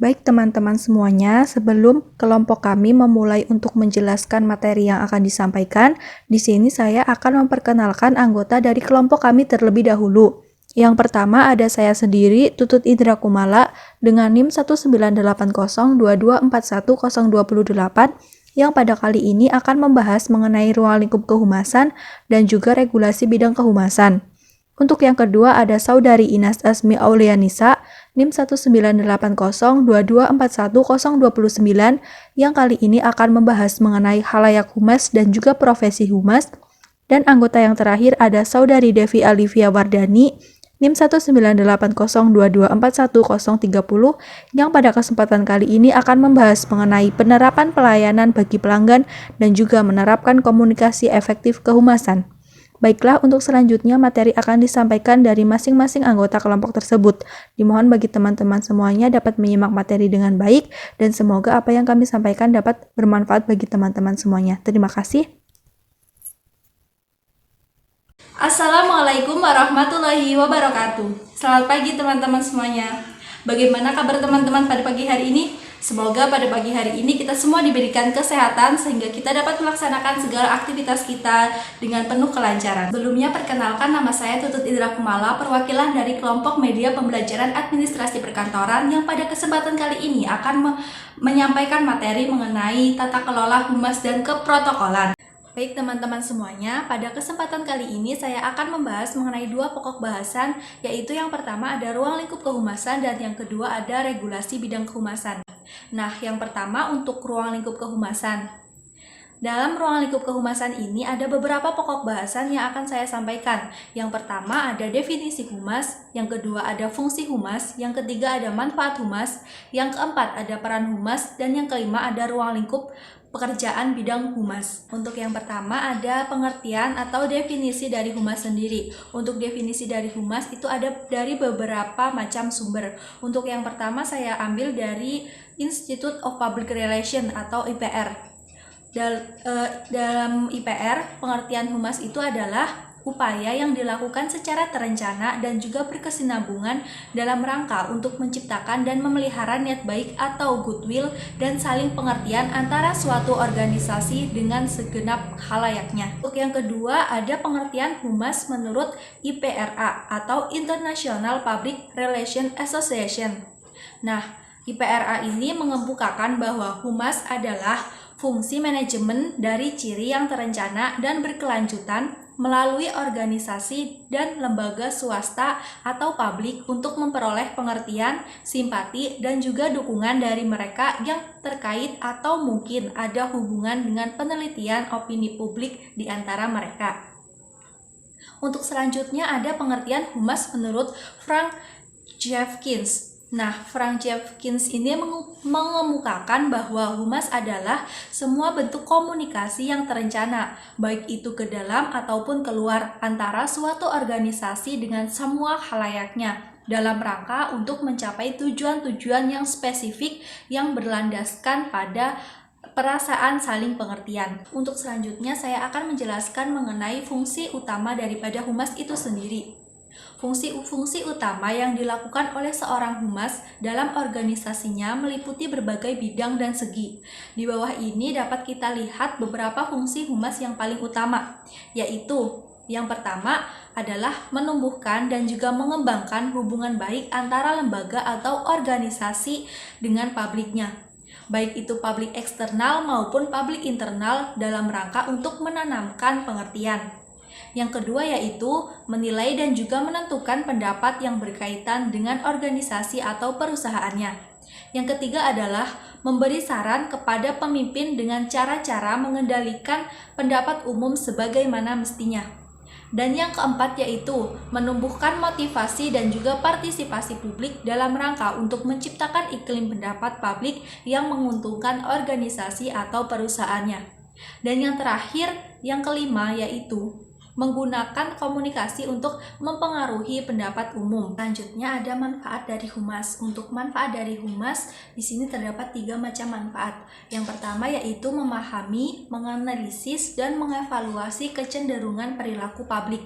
Baik teman-teman semuanya, sebelum kelompok kami memulai untuk menjelaskan materi yang akan disampaikan, di sini saya akan memperkenalkan anggota dari kelompok kami terlebih dahulu. Yang pertama ada saya sendiri, Tutut Indra Kumala, dengan NIM 19802241028, yang pada kali ini akan membahas mengenai ruang lingkup kehumasan dan juga regulasi bidang kehumasan. Untuk yang kedua ada Saudari Inas Asmi Aulianisa, NIM 19802241029, yang kali ini akan membahas mengenai halayak humas dan juga profesi humas. Dan anggota yang terakhir ada Saudari Devi Alivia Wardani, NIM 19802241030, yang pada kesempatan kali ini akan membahas mengenai penerapan pelayanan bagi pelanggan dan juga menerapkan komunikasi efektif kehumasan. Baiklah, untuk selanjutnya materi akan disampaikan dari masing-masing anggota kelompok tersebut. Dimohon bagi teman-teman semuanya dapat menyimak materi dengan baik dan semoga apa yang kami sampaikan dapat bermanfaat bagi teman-teman semuanya. Terima kasih. Assalamualaikum warahmatullahi wabarakatuh. Selamat pagi teman-teman semuanya. Bagaimana kabar teman-teman pada pagi hari ini? Semoga pada pagi hari ini kita semua diberikan kesehatan sehingga kita dapat melaksanakan segala aktivitas kita dengan penuh kelancaran. Sebelumnya perkenalkan, nama saya Tutut Indra Kumala, perwakilan dari kelompok media pembelajaran administrasi perkantoran yang pada kesempatan kali ini akan menyampaikan materi mengenai tata kelola humas dan keprotokolan. Baik teman-teman semuanya, pada kesempatan kali ini saya akan membahas mengenai dua pokok bahasan, yaitu yang pertama ada ruang lingkup kehumasan dan yang kedua ada regulasi bidang kehumasan. Nah, yang pertama untuk ruang lingkup kehumasan. Dalam ruang lingkup kehumasan ini ada beberapa pokok bahasan yang akan saya sampaikan. Yang pertama ada definisi humas, yang kedua ada fungsi humas, yang ketiga ada manfaat humas, yang keempat ada peran humas, dan yang kelima ada ruang lingkup pekerjaan bidang humas. Untuk yang pertama ada pengertian atau definisi dari humas sendiri. Untuk definisi dari humas itu ada dari beberapa macam sumber. Untuk yang pertama saya ambil dari Institute of Public Relations atau IPR. Dalam IPR, pengertian humas itu adalah upaya yang dilakukan secara terencana dan juga berkesinambungan dalam rangka untuk menciptakan dan memelihara niat baik atau goodwill dan saling pengertian antara suatu organisasi dengan segenap halayaknya. Untuk yang kedua ada pengertian humas menurut IPRA atau International Public Relations Association. Nah, IPRA ini mengemukakan bahwa humas adalah fungsi manajemen dari ciri yang terencana dan berkelanjutan melalui organisasi dan lembaga swasta atau publik untuk memperoleh pengertian, simpati, dan juga dukungan dari mereka yang terkait atau mungkin ada hubungan dengan penelitian opini publik di antara mereka. Untuk selanjutnya ada pengertian humas menurut Frank Jeffkins. Nah, Frank Jeffkins ini mengemukakan bahwa humas adalah semua bentuk komunikasi yang terencana, baik itu ke dalam ataupun keluar antara suatu organisasi dengan semua halayaknya, dalam rangka untuk mencapai tujuan-tujuan yang spesifik yang berlandaskan pada perasaan saling pengertian. Untuk selanjutnya saya akan menjelaskan mengenai fungsi utama daripada humas itu sendiri. Fungsi utama yang dilakukan oleh seorang humas dalam organisasinya meliputi berbagai bidang dan segi. Di bawah ini dapat kita lihat beberapa fungsi humas yang paling utama, yaitu yang pertama adalah menumbuhkan dan juga mengembangkan hubungan baik antara lembaga atau organisasi dengan publiknya, baik itu publik eksternal maupun publik internal dalam rangka untuk menanamkan pengertian. Yang kedua yaitu menilai dan juga menentukan pendapat yang berkaitan dengan organisasi atau perusahaannya. Yang ketiga adalah memberi saran kepada pemimpin dengan cara-cara mengendalikan pendapat umum sebagaimana mestinya. Dan yang keempat yaitu menumbuhkan motivasi dan juga partisipasi publik dalam rangka untuk menciptakan iklim pendapat publik yang menguntungkan organisasi atau perusahaannya. Dan yang terakhir, yang kelima yaitu menggunakan komunikasi untuk mempengaruhi pendapat umum. Selanjutnya ada manfaat dari humas. Untuk manfaat dari humas, di sini terdapat 3 macam manfaat. Yang pertama yaitu memahami, menganalisis, dan mengevaluasi kecenderungan perilaku publik.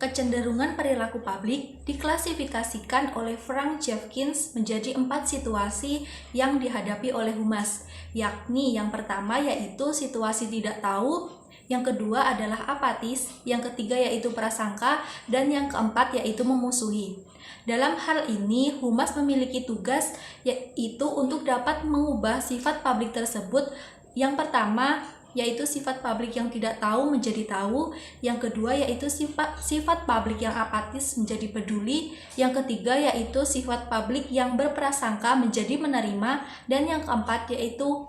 Kecenderungan perilaku publik diklasifikasikan oleh Frank Jeffkins menjadi 4 situasi yang dihadapi oleh humas, yakni yang pertama yaitu situasi tidak tahu, yang kedua adalah apatis, yang ketiga yaitu prasangka, dan yang keempat yaitu memusuhi. Dalam hal ini, humas memiliki tugas yaitu untuk dapat mengubah sifat publik tersebut. Yang pertama yaitu sifat publik yang tidak tahu menjadi tahu, yang kedua yaitu sifat publik yang apatis menjadi peduli, yang ketiga yaitu sifat publik yang berprasangka menjadi menerima, dan yang keempat yaitu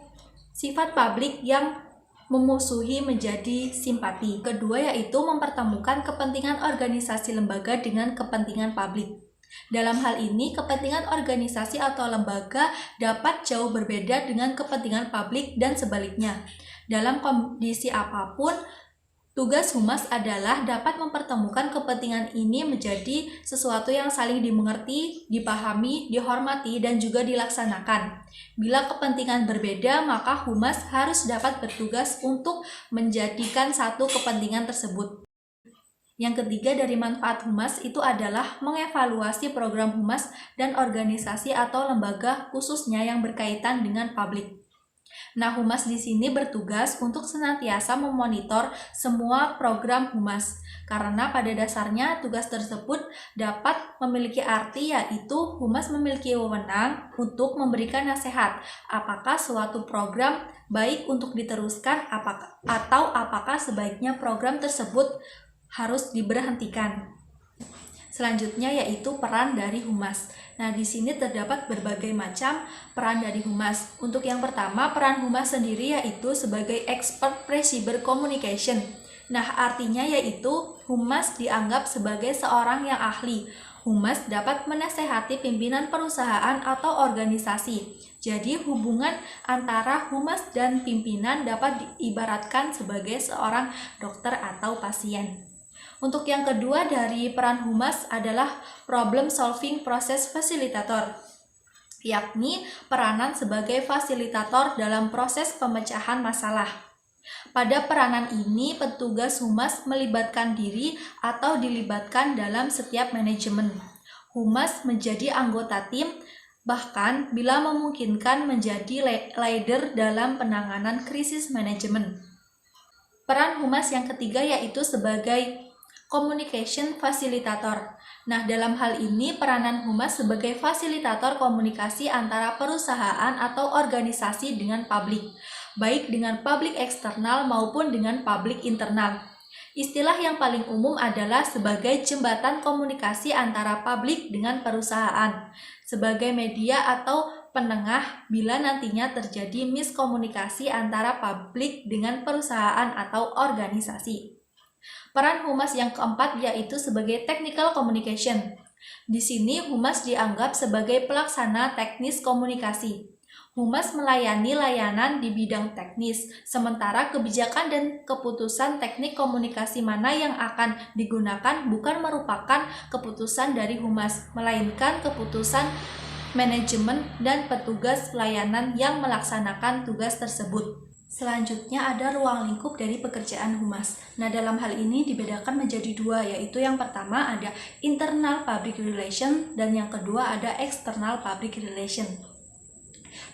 sifat publik yang memusuhi menjadi simpati. Kedua yaitu mempertemukan kepentingan organisasi lembaga dengan kepentingan publik. Dalam hal ini, kepentingan organisasi atau lembaga dapat jauh berbeda dengan kepentingan publik dan sebaliknya. Dalam kondisi apapun, tugas humas adalah dapat mempertemukan kepentingan ini menjadi sesuatu yang saling dimengerti, dipahami, dihormati, dan juga dilaksanakan. Bila kepentingan berbeda, maka humas harus dapat bertugas untuk menjadikan satu kepentingan tersebut. Yang ketiga dari manfaat humas itu adalah mengevaluasi program humas dan organisasi atau lembaga khususnya yang berkaitan dengan publik. Nah, humas di sini bertugas untuk senantiasa memonitor semua program humas, karena pada dasarnya tugas tersebut dapat memiliki arti yaitu humas memiliki wewenang untuk memberikan nasihat apakah suatu program baik untuk diteruskan atau apakah sebaiknya program tersebut harus diberhentikan. Selanjutnya yaitu peran dari humas. Nah, di sini terdapat berbagai macam peran dari humas. Untuk yang pertama, peran humas sendiri yaitu sebagai expert pre-cyber communication. Nah, artinya yaitu humas dianggap sebagai seorang yang ahli. Humas dapat menasehati pimpinan perusahaan atau organisasi. Jadi, hubungan antara humas dan pimpinan dapat diibaratkan sebagai seorang dokter atau pasien. Untuk yang kedua dari peran humas adalah problem solving process facilitator, yakni peranan sebagai fasilitator dalam proses pemecahan masalah. Pada peranan ini, petugas humas melibatkan diri atau dilibatkan dalam setiap manajemen. Humas menjadi anggota tim, bahkan bila memungkinkan menjadi leader dalam penanganan krisis manajemen. Peran humas yang ketiga yaitu sebagai communication facilitator. Nah, dalam hal ini peranan humas sebagai fasilitator komunikasi antara perusahaan atau organisasi dengan publik, baik dengan publik eksternal maupun dengan publik internal. Istilah yang paling umum adalah sebagai jembatan komunikasi antara publik dengan perusahaan, sebagai media atau penengah bila nantinya terjadi miskomunikasi antara publik dengan perusahaan atau organisasi. Peran humas yang keempat yaitu sebagai technical communication. Di sini humas dianggap sebagai pelaksana teknis komunikasi. Humas melayani layanan di bidang teknis, sementara kebijakan dan keputusan teknik komunikasi mana yang akan digunakan bukan merupakan keputusan dari humas, melainkan keputusan manajemen dan petugas pelayanan yang melaksanakan tugas tersebut. Selanjutnya ada ruang lingkup dari pekerjaan humas. Nah, dalam hal ini dibedakan menjadi dua, yaitu yang pertama ada internal public relation dan yang kedua ada external public relation.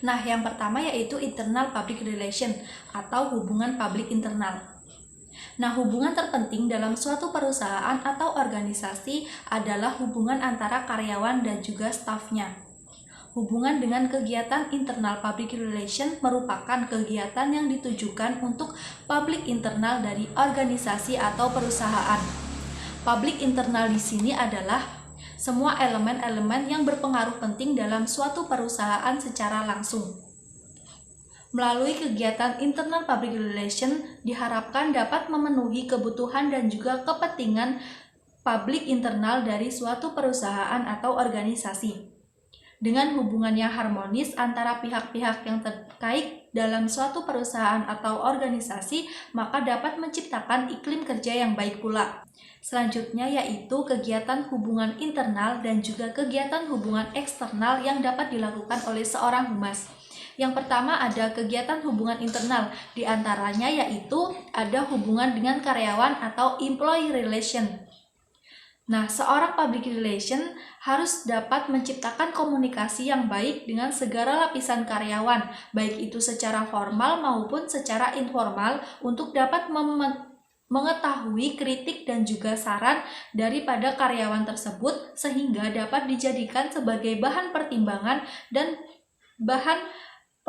Nah, yang pertama yaitu internal public relation atau hubungan publik internal. Nah, hubungan terpenting dalam suatu perusahaan atau organisasi adalah hubungan antara karyawan dan juga stafnya. Hubungan dengan kegiatan internal public relation merupakan kegiatan yang ditujukan untuk publik internal dari organisasi atau perusahaan. Publik internal di sini adalah semua elemen-elemen yang berpengaruh penting dalam suatu perusahaan secara langsung. Melalui kegiatan internal public relation diharapkan dapat memenuhi kebutuhan dan juga kepentingan publik internal dari suatu perusahaan atau organisasi. Dengan hubungan yang harmonis antara pihak-pihak yang terkait dalam suatu perusahaan atau organisasi, maka dapat menciptakan iklim kerja yang baik pula. Selanjutnya yaitu kegiatan hubungan internal dan juga kegiatan hubungan eksternal yang dapat dilakukan oleh seorang humas. Yang pertama ada kegiatan hubungan internal, diantaranya yaitu ada hubungan dengan karyawan atau employee relation. Nah, seorang public relation harus dapat menciptakan komunikasi yang baik dengan segala lapisan karyawan, baik itu secara formal maupun secara informal, untuk dapat mengetahui kritik dan juga saran daripada karyawan tersebut, sehingga dapat dijadikan sebagai bahan pertimbangan dan bahan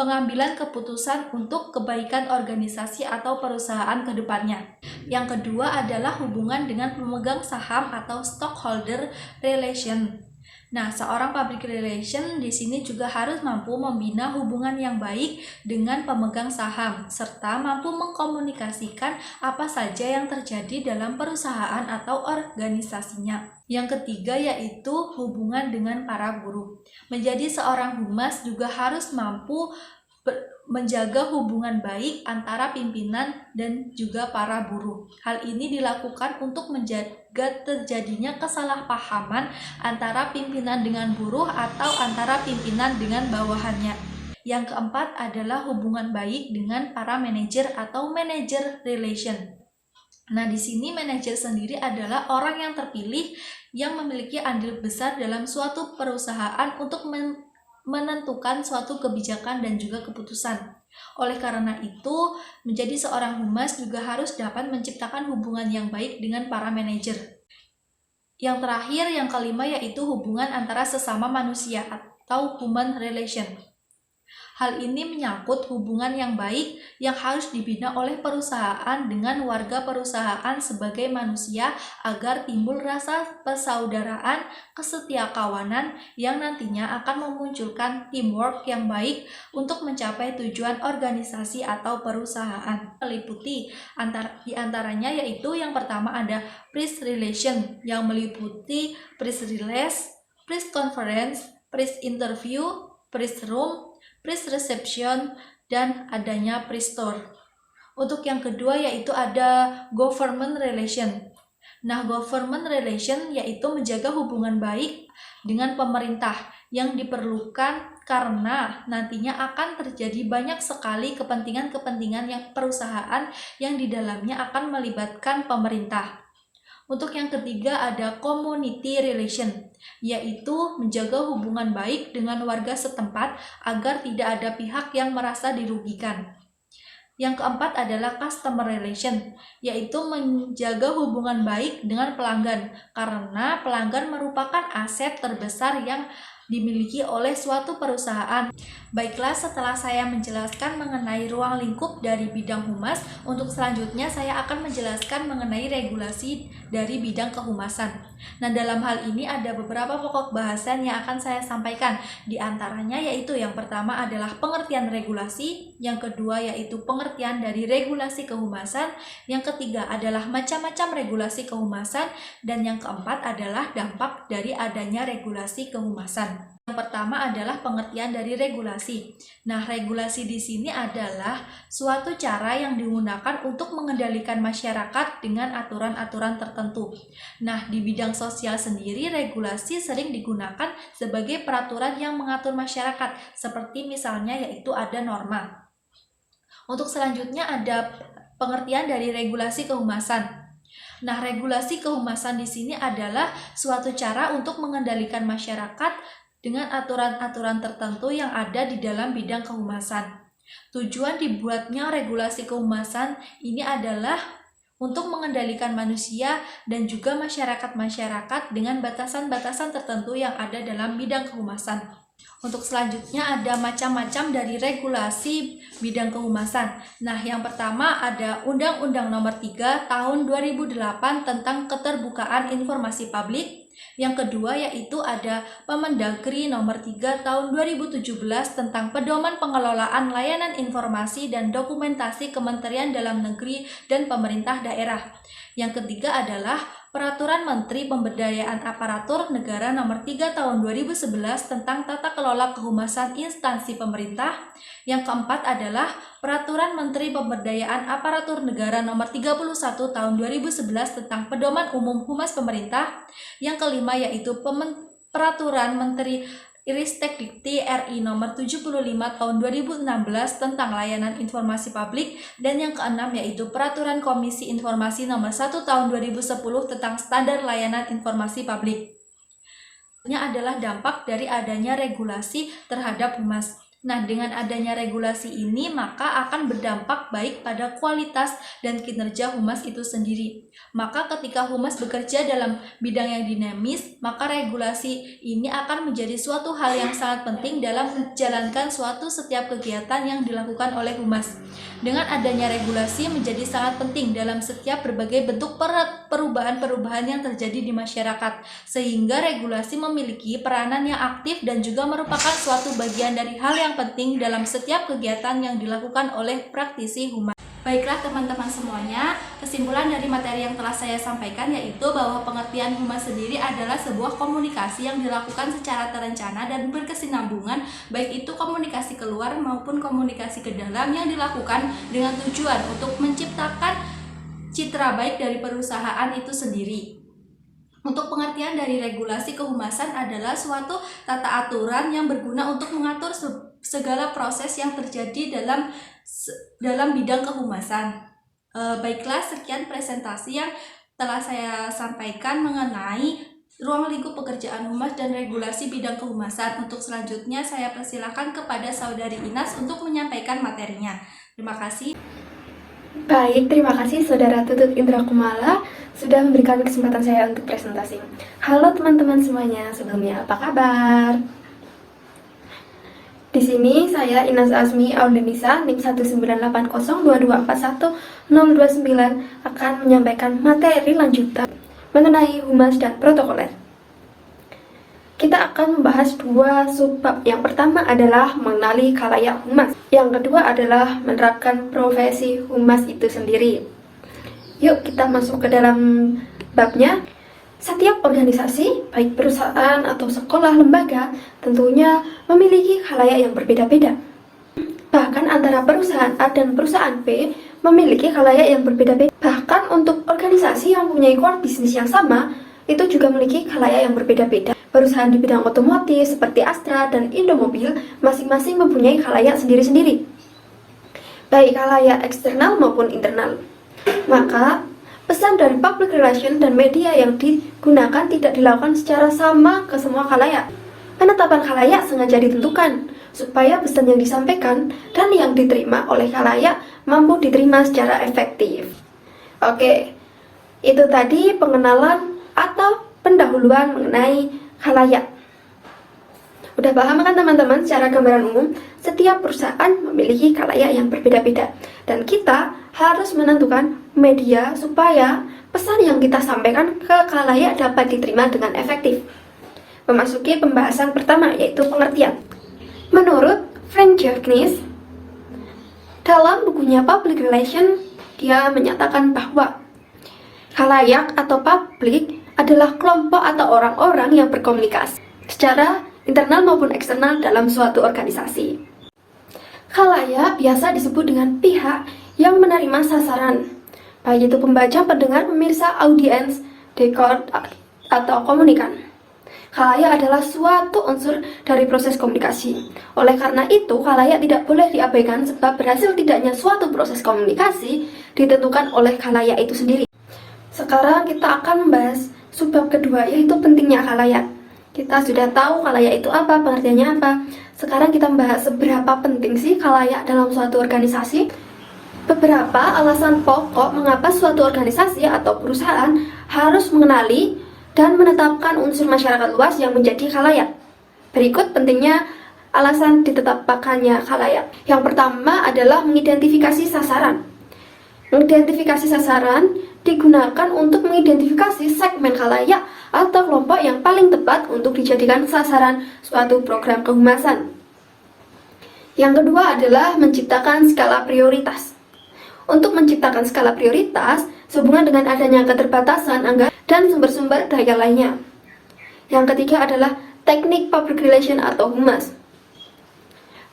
pengambilan keputusan untuk kebaikan organisasi atau perusahaan ke depannya. Yang kedua adalah hubungan dengan pemegang saham atau stockholder relation. Nah, seorang public relation di sini juga harus mampu membina hubungan yang baik dengan pemegang saham, serta mampu mengkomunikasikan apa saja yang terjadi dalam perusahaan atau organisasinya. Yang ketiga yaitu hubungan dengan para buruh. Menjadi seorang humas juga harus mampu menjaga hubungan baik antara pimpinan dan juga para buruh. Hal ini dilakukan untuk menjaga terjadinya kesalahpahaman antara pimpinan dengan buruh atau antara pimpinan dengan bawahannya. Yang keempat adalah hubungan baik dengan para manajer atau manager relation. Nah, di sini manajer sendiri adalah orang yang terpilih yang memiliki andil besar dalam suatu perusahaan untuk menentukan suatu kebijakan dan juga keputusan. Oleh karena itu, menjadi seorang humas juga harus dapat menciptakan hubungan yang baik dengan para manajer. Yang terakhir, yang kelima, yaitu hubungan antara sesama manusia atau human relation. Hal ini menyangkut hubungan yang baik yang harus dibina oleh perusahaan dengan warga perusahaan sebagai manusia agar timbul rasa persaudaraan, kesetiakawanan yang nantinya akan memunculkan teamwork yang baik untuk mencapai tujuan organisasi atau perusahaan. Meliputi di antaranya yaitu yang pertama ada press relation yang meliputi press release, press conference, press interview, press room, press reception, dan adanya press tour. Untuk yang kedua yaitu ada government relation. Nah, government relation yaitu menjaga hubungan baik dengan pemerintah yang diperlukan karena nantinya akan terjadi banyak sekali kepentingan-kepentingan yang perusahaan yang di dalamnya akan melibatkan pemerintah. Untuk yang ketiga ada community relation, yaitu menjaga hubungan baik dengan warga setempat agar tidak ada pihak yang merasa dirugikan. Yang keempat adalah customer relation, yaitu menjaga hubungan baik dengan pelanggan, karena pelanggan merupakan aset terbesar yang dimiliki oleh suatu perusahaan. Baiklah, setelah saya menjelaskan mengenai ruang lingkup dari bidang humas, untuk selanjutnya saya akan menjelaskan mengenai regulasi dari bidang kehumasan. Nah, dalam hal ini ada beberapa pokok bahasan yang akan saya sampaikan. Di antaranya yaitu yang pertama adalah pengertian regulasi, yang kedua yaitu pengertian dari regulasi kehumasan, yang ketiga adalah macam-macam regulasi kehumasan, dan yang keempat adalah dampak dari adanya regulasi kehumasan. Yang pertama adalah pengertian dari regulasi. Nah, regulasi di sini adalah suatu cara yang digunakan untuk mengendalikan masyarakat dengan aturan-aturan tertentu. Nah, di bidang sosial sendiri, regulasi sering digunakan sebagai peraturan yang mengatur masyarakat, seperti misalnya yaitu ada norma. Untuk selanjutnya ada pengertian dari regulasi kehumasan. Nah, regulasi kehumasan di sini adalah suatu cara untuk mengendalikan masyarakat dengan aturan-aturan tertentu yang ada di dalam bidang kehumasan. Tujuan dibuatnya regulasi kehumasan ini adalah untuk mengendalikan manusia dan juga masyarakat-masyarakat dengan batasan-batasan tertentu yang ada dalam bidang kehumasan. Untuk selanjutnya ada macam-macam dari regulasi bidang kehumasan. Nah, yang pertama ada Undang-Undang Nomor 3 Tahun 2008 tentang Keterbukaan Informasi Publik. Yang kedua yaitu ada Permendagri Nomor 3 Tahun 2017 tentang Pedoman Pengelolaan Layanan Informasi dan Dokumentasi Kementerian Dalam Negeri dan Pemerintah Daerah. Yang ketiga adalah Peraturan Menteri Pemberdayaan Aparatur Negara Nomor 3 Tahun 2011 tentang Tata Kelola Kehumasan Instansi Pemerintah. Yang keempat adalah Peraturan Menteri Pemberdayaan Aparatur Negara Nomor 31 Tahun 2011 tentang Pedoman Umum Humas Pemerintah. Yang kelima yaitu Peraturan Menteri Ristekdikti RI nomor 75 tahun 2016 tentang layanan informasi publik, dan yang keenam yaitu Peraturan Komisi Informasi nomor 1 tahun 2010 tentang standar layanan informasi publik. Ini adalah dampak dari adanya regulasi terhadap humas. Nah, dengan adanya regulasi ini maka akan berdampak baik pada kualitas dan kinerja humas itu sendiri. Maka ketika humas bekerja dalam bidang yang dinamis, maka regulasi ini akan menjadi suatu hal yang sangat penting dalam menjalankan setiap kegiatan yang dilakukan oleh humas. Dengan adanya regulasi menjadi sangat penting dalam setiap berbagai bentuk perubahan-perubahan yang terjadi di masyarakat, sehingga regulasi memiliki peranan yang aktif dan juga merupakan suatu bagian dari hal yang penting dalam setiap kegiatan yang dilakukan oleh praktisi humas. Baiklah teman-teman semuanya, kesimpulan dari materi yang telah saya sampaikan yaitu bahwa pengertian humas sendiri adalah sebuah komunikasi yang dilakukan secara terencana dan berkesinambungan, baik itu komunikasi keluar maupun komunikasi ke dalam, yang dilakukan dengan tujuan untuk menciptakan citra baik dari perusahaan itu sendiri. Untuk pengertian dari regulasi kehumasan adalah suatu tata aturan yang berguna untuk mengatur segala proses yang terjadi dalam bidang kehumasan. Baiklah, sekian presentasi yang telah saya sampaikan mengenai ruang lingkup pekerjaan humas dan regulasi bidang kehumasan. Untuk selanjutnya saya persilakan kepada Saudari Inas untuk menyampaikan materinya. Terima kasih. Baik, terima kasih Saudara Tutut Indra Kumala sudah memberikan kesempatan saya untuk presentasi. Halo teman-teman semuanya, sebelumnya apa kabar? Di sini saya Inas Azmi Audenisa, NIM 19802241029 akan menyampaikan materi lanjutan mengenai humas dan protokoler. Kita akan membahas dua subbab. Yang pertama adalah mengenali khalayak humas. Yang kedua adalah menerapkan profesi humas itu sendiri. Yuk kita masuk ke dalam babnya. Setiap organisasi, baik perusahaan atau sekolah lembaga, tentunya memiliki khalayak yang berbeda-beda. Bahkan antara perusahaan A dan perusahaan B memiliki khalayak yang berbeda-beda. Bahkan untuk organisasi yang mempunyai core bisnis yang sama, itu juga memiliki khalayak yang berbeda-beda. Perusahaan di bidang otomotif seperti Astra dan Indomobil masing-masing mempunyai khalayak sendiri-sendiri, baik khalayak eksternal maupun internal. Maka pesan dari public relation dan media yang digunakan tidak dilakukan secara sama ke semua khalayak. Penetapan khalayak sengaja ditentukan supaya pesan yang disampaikan dan yang diterima oleh khalayak mampu diterima secara efektif. Oke, itu tadi pengenalan atau pendahuluan mengenai khalayak. Udah paham kan teman-teman secara gambaran umum? Setiap perusahaan memiliki khalayak yang berbeda-beda, dan kita harus menentukan media supaya pesan yang kita sampaikan ke khalayak dapat diterima dengan efektif. Memasuki pembahasan pertama, yaitu pengertian. Menurut Frank Jeffnis, dalam bukunya Public Relation, dia menyatakan bahwa khalayak atau publik adalah kelompok atau orang-orang yang berkomunikasi secara internal maupun eksternal dalam suatu organisasi. Khalayak biasa disebut dengan pihak yang menerima sasaran, baik itu pembaca, pendengar, pemirsa, audiens, dekor, atau komunikan. Khalayak adalah suatu unsur dari proses komunikasi. Oleh karena itu, khalayak tidak boleh diabaikan sebab berhasil tidaknya suatu proses komunikasi ditentukan oleh khalayak itu sendiri. Sekarang kita akan membahas subbab kedua, yaitu pentingnya khalayak. Kita sudah tahu khalayak itu apa, pengertiannya apa. Sekarang kita membahas seberapa penting sih khalayak dalam suatu organisasi. Beberapa alasan pokok mengapa suatu organisasi atau perusahaan harus mengenali dan menetapkan unsur masyarakat luas yang menjadi khalayak. Berikut pentingnya alasan ditetapkannya khalayak. Yang pertama adalah mengidentifikasi sasaran. Mengidentifikasi sasaran digunakan untuk mengidentifikasi segmen khalayak atau kelompok yang paling tepat untuk dijadikan sasaran suatu program kehumasan. Yang kedua adalah menciptakan skala prioritas. Untuk menciptakan skala prioritas sehubungan dengan adanya keterbatasan anggaran dan sumber-sumber daya lainnya. Yang ketiga adalah teknik public relation atau humas.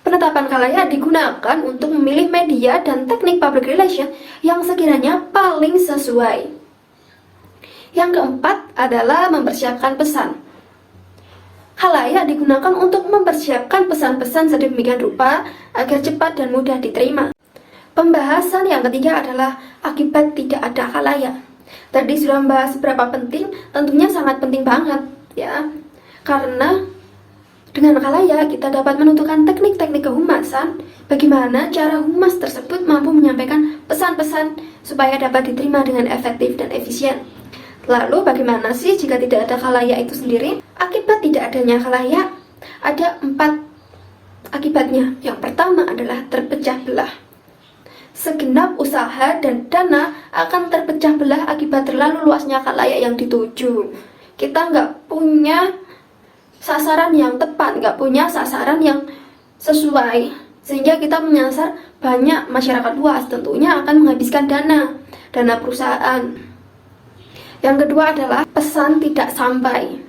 Penetapan khalayak digunakan untuk memilih media dan teknik public relation yang sekiranya paling sesuai. Yang keempat adalah mempersiapkan pesan. Khalayak digunakan untuk mempersiapkan pesan-pesan sedemikian rupa agar cepat dan mudah diterima. Pembahasan yang ketiga adalah akibat tidak ada khalayak. Tadi sudah membahas seberapa penting, tentunya sangat penting banget ya. Karena dengan khalayak kita dapat menentukan teknik-teknik kehumasan, bagaimana cara humas tersebut mampu menyampaikan pesan-pesan supaya dapat diterima dengan efektif dan efisien. Lalu bagaimana sih jika tidak ada khalayak itu sendiri? Akibat tidak adanya khalayak ada 4 akibatnya. Yang pertama adalah terpecah belah. Segenap usaha dan dana akan terpecah belah akibat terlalu luasnya khalayak yang dituju. Kita nggak punya sasaran yang tepat, nggak punya sasaran yang sesuai, sehingga kita menyasar banyak masyarakat luas, tentunya akan menghabiskan dana perusahaan. Yang kedua adalah pesan tidak sampai.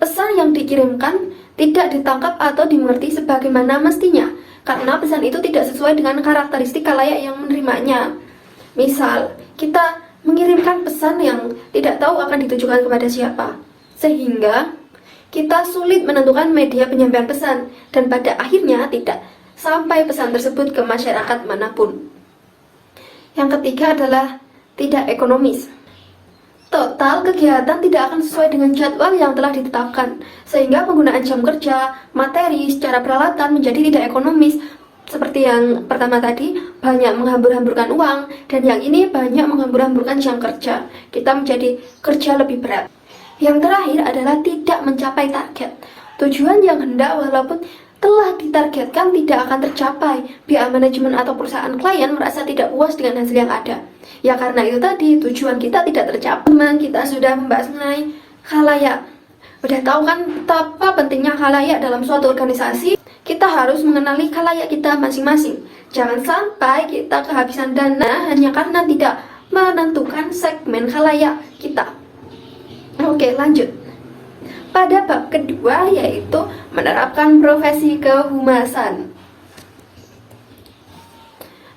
Pesan yang dikirimkan tidak ditangkap atau dimengerti sebagaimana mestinya, karena pesan itu tidak sesuai dengan karakteristik khalayak yang menerimanya. Misal, kita mengirimkan pesan yang tidak tahu akan ditujukan kepada siapa, sehingga kita sulit menentukan media penyampaian pesan, dan pada akhirnya tidak sampai pesan tersebut ke masyarakat manapun. Yang ketiga adalah tidak ekonomis. Total kegiatan tidak akan sesuai dengan jadwal yang telah ditetapkan, sehingga penggunaan jam kerja, materi, secara peralatan menjadi tidak ekonomis. Seperti yang pertama tadi, banyak menghambur-hamburkan uang, dan yang ini banyak menghambur-hamburkan jam kerja. Kita menjadi kerja lebih berat. Yang terakhir adalah tidak mencapai target. Tujuan yang hendak walaupun telah ditargetkan tidak akan tercapai. Pihak manajemen atau perusahaan klien merasa tidak puas dengan hasil yang ada. Ya karena itu tadi, tujuan kita tidak tercapai. Teman, kita sudah membahas mengenai khalayak. Udah tahu kan betapa pentingnya khalayak dalam suatu organisasi? Kita harus mengenali khalayak kita masing-masing. Jangan sampai kita kehabisan dana hanya karena tidak menentukan segmen khalayak kita. Oke, lanjut. Pada bab kedua, yaitu menerapkan profesi kehumasan.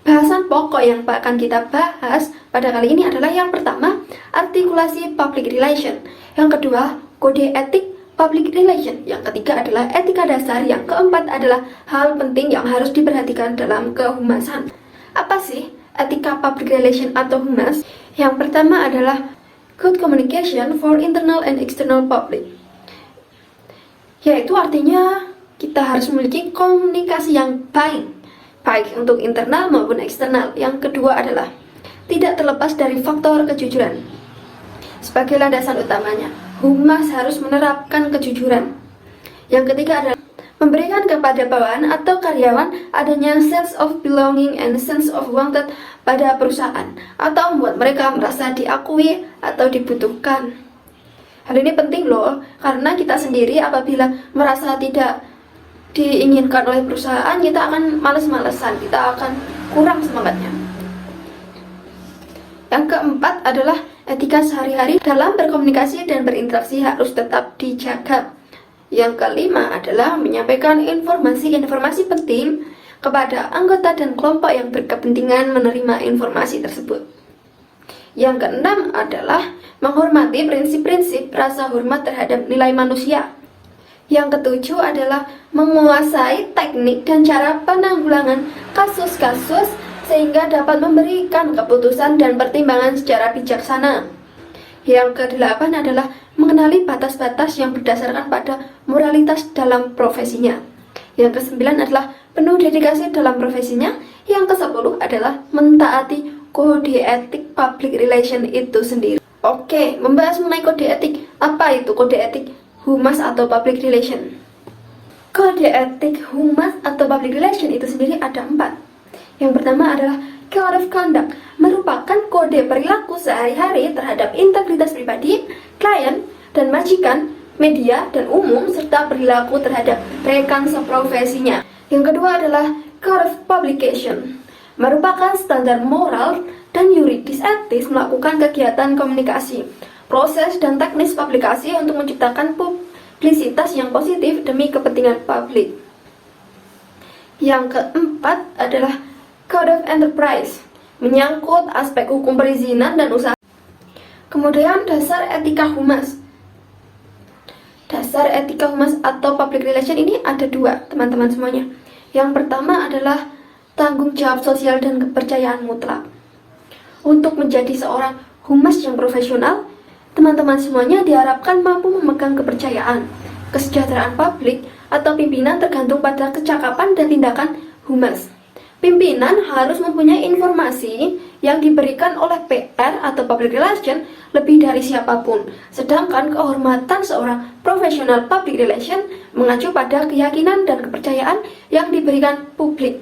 Bahasan pokok yang akan kita bahas pada kali ini adalah yang pertama, artikulasi public relation. Yang kedua, kode etik public relation. Yang ketiga adalah etika dasar. Yang keempat adalah hal penting yang harus diperhatikan dalam kehumasan. Apa sih etika public relation atau humas? Yang pertama adalah good communication for internal and external public. Yaitu artinya kita harus memiliki komunikasi yang baik untuk internal maupun eksternal. Yang kedua adalah tidak terlepas dari faktor kejujuran. Sebagai landasan utamanya, humas harus menerapkan kejujuran. Yang ketiga adalah memberikan kepada bawahan atau karyawan adanya sense of belonging and sense of wanted pada perusahaan, atau membuat mereka merasa diakui atau dibutuhkan. Hal ini penting loh, karena kita sendiri apabila merasa tidak diinginkan oleh perusahaan, kita akan males-malesan, kita akan kurang semangatnya. Yang keempat adalah etika sehari-hari dalam berkomunikasi dan berinteraksi harus tetap dijaga. Yang kelima adalah menyampaikan informasi-informasi penting kepada anggota dan kelompok yang berkepentingan menerima informasi tersebut. Yang keenam adalah menghormati prinsip-prinsip rasa hormat terhadap nilai manusia. Yang ketujuh adalah menguasai teknik dan cara penanggulangan kasus-kasus sehingga dapat memberikan keputusan dan pertimbangan secara bijaksana. Yang kedelapan adalah mengenali batas-batas yang berdasarkan pada moralitas dalam profesinya. Yang kesembilan adalah penuh dedikasi dalam profesinya. Yang kesepuluh adalah mentaati kode etik public relation itu sendiri. Oke, membahas mengenai kode etik. Apa itu kode etik humas atau public relation? Kode etik humas atau public relation itu sendiri ada 4. Yang pertama adalah Code of Conduct, merupakan kode perilaku sehari-hari terhadap integritas pribadi, klien, dan majikan, media, dan umum, serta perilaku terhadap rekan seprofesinya. Yang kedua adalah Code of Publication, merupakan standar moral dan yuridis etis melakukan kegiatan komunikasi, proses dan teknis publikasi untuk menciptakan publisitas yang positif demi kepentingan publik. Yang keempat adalah Code of Enterprise, menyangkut aspek hukum perizinan dan usaha. Kemudian dasar etika humas. Dasar etika humas atau public relation ini ada dua, teman-teman semuanya. Yang pertama adalah tanggung jawab sosial dan kepercayaan mutlak. Untuk menjadi seorang humas yang profesional, teman-teman semuanya diharapkan mampu memegang kepercayaan, kesejahteraan publik, atau pimpinan tergantung pada kecakapan dan tindakan humas. Pimpinan harus mempunyai informasi yang diberikan oleh PR atau public relation lebih dari siapapun. Sedangkan kehormatan seorang profesional public relation mengacu pada keyakinan dan kepercayaan yang diberikan publik,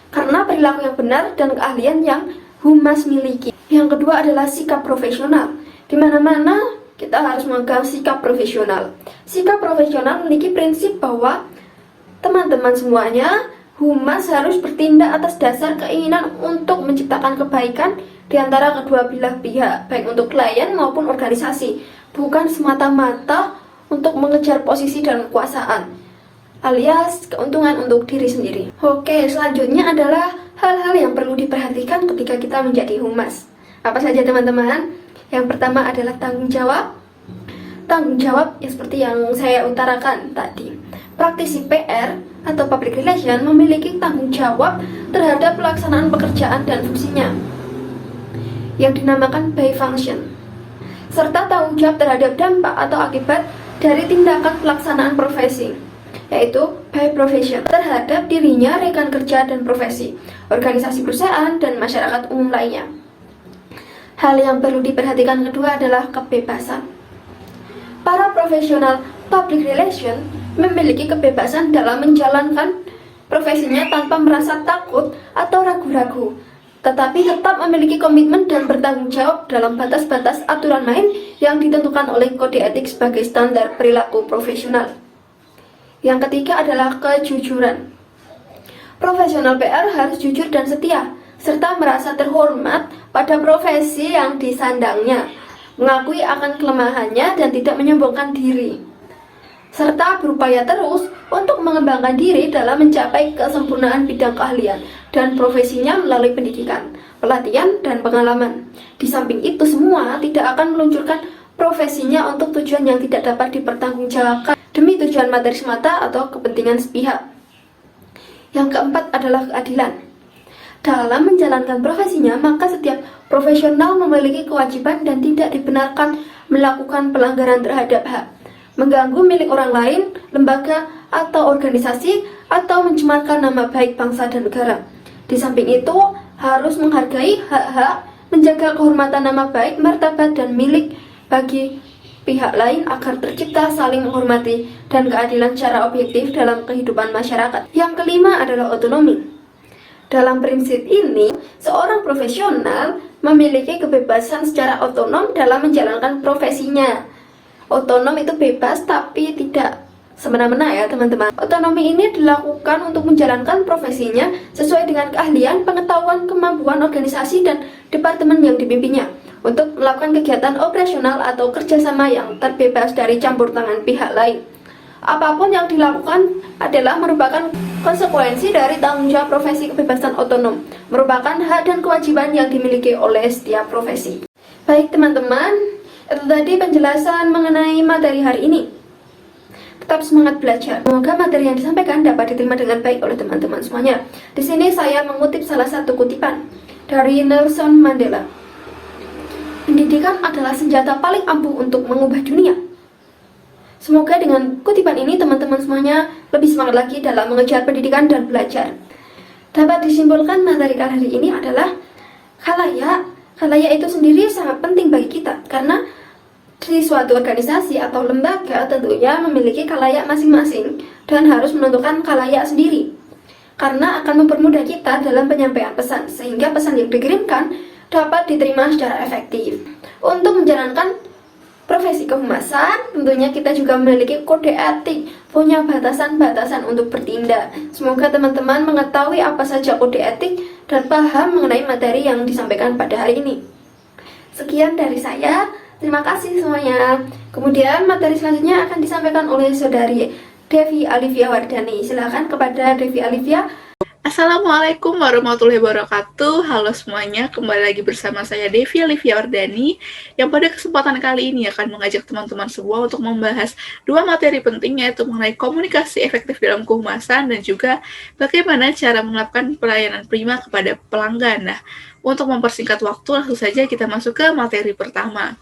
karena perilaku yang benar dan keahlian yang humas miliki. Yang kedua adalah sikap profesional. Di mana-mana kita harus memegang sikap profesional. Sikap profesional memiliki prinsip bahwa teman-teman semuanya, humas harus bertindak atas dasar keinginan untuk menciptakan kebaikan di antara kedua belah pihak, baik untuk klien maupun organisasi, bukan semata-mata untuk mengejar posisi dan kekuasaan, alias keuntungan untuk diri sendiri. Oke, selanjutnya adalah hal-hal yang perlu diperhatikan ketika kita menjadi humas. Apa saja teman-teman? Yang pertama adalah tanggung jawab. Tanggung jawab seperti yang saya utarakan tadi. Praktisi PR atau public relation memiliki tanggung jawab terhadap pelaksanaan pekerjaan dan fungsinya yang dinamakan by function, serta tanggung jawab terhadap dampak atau akibat dari tindakan pelaksanaan profesi, yaitu by profession, terhadap dirinya, rekan kerja dan profesi, organisasi perusahaan, dan masyarakat umum lainnya. Hal yang perlu diperhatikan kedua adalah kebebasan. Para profesional public relation memiliki kebebasan dalam menjalankan profesinya tanpa merasa takut atau ragu-ragu, tetapi tetap memiliki komitmen dan bertanggung jawab dalam batas-batas aturan main yang ditentukan oleh kode etik sebagai standar perilaku profesional. Yang ketiga adalah kejujuran. Profesional PR harus jujur dan setia, serta merasa terhormat pada profesi yang disandangnya, mengakui akan kelemahannya dan tidak menyombongkan diri, serta berupaya terus untuk mengembangkan diri dalam mencapai kesempurnaan bidang keahlian dan profesinya melalui pendidikan, pelatihan, dan pengalaman. Di samping itu semua, tidak akan meluncurkan profesinya untuk tujuan yang tidak dapat dipertanggungjawabkan demi tujuan materi semata atau kepentingan sepihak. Yang keempat adalah keadilan. Dalam menjalankan profesinya, maka setiap profesional memiliki kewajiban dan tidak dibenarkan melakukan pelanggaran terhadap hak, mengganggu milik orang lain, lembaga, atau organisasi, atau mencemarkan nama baik bangsa dan negara. Di samping itu, harus menghargai hak-hak, menjaga kehormatan nama baik, martabat, dan milik bagi pihak lain agar tercipta saling menghormati dan keadilan secara objektif dalam kehidupan masyarakat. Yang kelima adalah otonomi. Dalam prinsip ini, seorang profesional memiliki kebebasan secara otonom dalam menjalankan profesinya. Otonom itu bebas tapi tidak semena-mena ya teman-teman. Otonomi ini dilakukan untuk menjalankan profesinya sesuai dengan keahlian, pengetahuan, kemampuan organisasi dan departemen yang dipimpinnya, untuk melakukan kegiatan operasional atau kerjasama yang terbebas dari campur tangan pihak lain. Apapun yang dilakukan adalah merupakan konsekuensi dari tanggung jawab profesi. Kebebasan otonom merupakan hak dan kewajiban yang dimiliki oleh setiap profesi. Baik teman-teman, itu tadi penjelasan mengenai materi hari ini. Tetap semangat belajar. Semoga materi yang disampaikan dapat diterima dengan baik oleh teman-teman semuanya. Di sini saya mengutip salah satu kutipan dari Nelson Mandela. Pendidikan adalah senjata paling ampuh untuk mengubah dunia. Semoga dengan kutipan ini teman-teman semuanya lebih semangat lagi dalam mengejar pendidikan dan belajar. Dapat disimpulkan materi kali ini adalah khalayak. Khalayak itu sendiri sangat penting bagi kita, karena di suatu organisasi atau lembaga tentunya memiliki khalayak masing-masing dan harus menentukan khalayak sendiri, karena akan mempermudah kita dalam penyampaian pesan, sehingga pesan yang dikirimkan dapat diterima secara efektif. Untuk menjalankan profesi kehumasan, tentunya kita juga memiliki kode etik, punya batasan-batasan untuk bertindak. Semoga teman-teman mengetahui apa saja kode etik dan paham mengenai materi yang disampaikan pada hari ini. Sekian dari saya, terima kasih semuanya. Kemudian materi selanjutnya akan disampaikan oleh saudari Devi Alivia Wardani. Silakan kepada Devi Alivia. Assalamualaikum warahmatullahi wabarakatuh. Halo semuanya, kembali lagi bersama saya Devi Olivia Wardani yang pada kesempatan kali ini akan mengajak teman-teman semua untuk membahas dua materi penting, yaitu mengenai komunikasi efektif dalam kehumasan dan juga bagaimana cara menerapkan pelayanan prima kepada pelanggan. Nah, untuk mempersingkat waktu, langsung saja kita masuk ke materi pertama.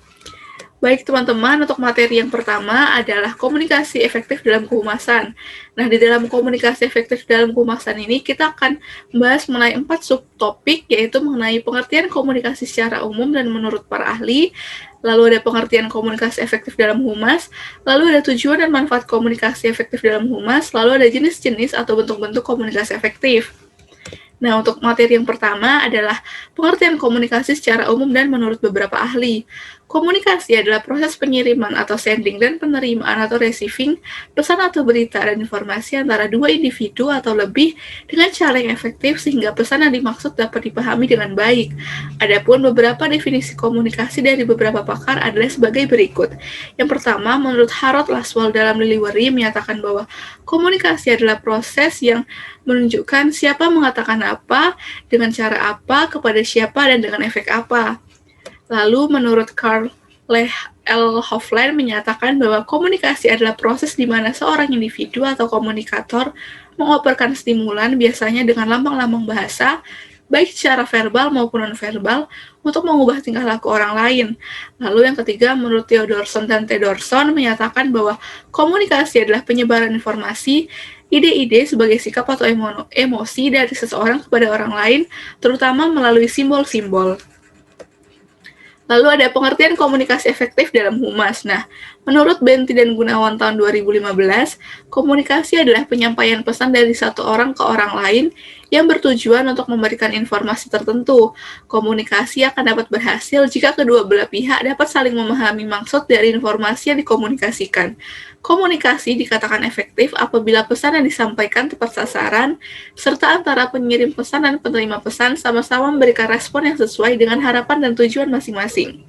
Baik teman-teman, untuk materi yang pertama adalah komunikasi efektif dalam kehumasan. Nah, di dalam komunikasi efektif dalam kehumasan ini, kita akan membahas mengenai 4 subtopik, yaitu mengenai pengertian komunikasi secara umum dan menurut para ahli, lalu ada pengertian komunikasi efektif dalam humas, lalu ada tujuan dan manfaat komunikasi efektif dalam humas, lalu ada jenis-jenis atau bentuk-bentuk komunikasi efektif. Nah, untuk materi yang pertama adalah pengertian komunikasi secara umum dan menurut beberapa ahli. Komunikasi adalah proses pengiriman atau sending dan penerimaan atau receiving pesan atau berita dan informasi antara dua individu atau lebih dengan cara yang efektif sehingga pesan yang dimaksud dapat dipahami dengan baik. Adapun beberapa definisi komunikasi dari beberapa pakar adalah sebagai berikut. Yang pertama, menurut Harold Laswell dalam Liliwery menyatakan bahwa komunikasi adalah proses yang menunjukkan siapa mengatakan apa, dengan cara apa, kepada siapa, dan dengan efek apa. Lalu menurut Karl L. Hofland menyatakan bahwa komunikasi adalah proses di mana seorang individu atau komunikator mengoperasikan stimulan biasanya dengan lambang-lambang bahasa, baik secara verbal maupun non-verbal, untuk mengubah tingkah laku orang lain. Lalu yang ketiga, menurut Theodorsson dan Theodorsson menyatakan bahwa komunikasi adalah penyebaran informasi, ide-ide sebagai sikap atau emosi dari seseorang kepada orang lain, terutama melalui simbol-simbol. Lalu ada pengertian komunikasi efektif dalam humas. Nah, menurut Benti dan Gunawan tahun 2015, komunikasi adalah penyampaian pesan dari satu orang ke orang lain yang bertujuan untuk memberikan informasi tertentu. Komunikasi akan dapat berhasil jika kedua belah pihak dapat saling memahami maksud dari informasi yang dikomunikasikan. Komunikasi dikatakan efektif apabila pesan yang disampaikan tepat sasaran, serta antara pengirim pesan dan penerima pesan sama-sama memberikan respon yang sesuai dengan harapan dan tujuan masing-masing.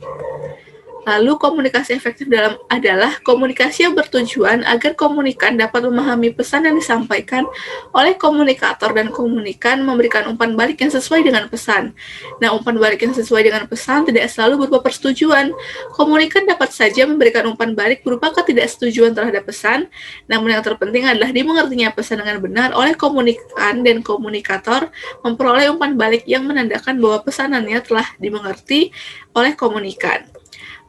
Lalu komunikasi efektif adalah komunikasi yang bertujuan agar komunikan dapat memahami pesan yang disampaikan oleh komunikator dan komunikan memberikan umpan balik yang sesuai dengan pesan. Nah, umpan balik yang sesuai dengan pesan tidak selalu berupa persetujuan. Komunikan dapat saja memberikan umpan balik berupa ketidaksetujuan terhadap pesan, namun yang terpenting adalah dimengertinya pesan dengan benar oleh komunikan dan komunikator memperoleh umpan balik yang menandakan bahwa pesanannya telah dimengerti oleh komunikan.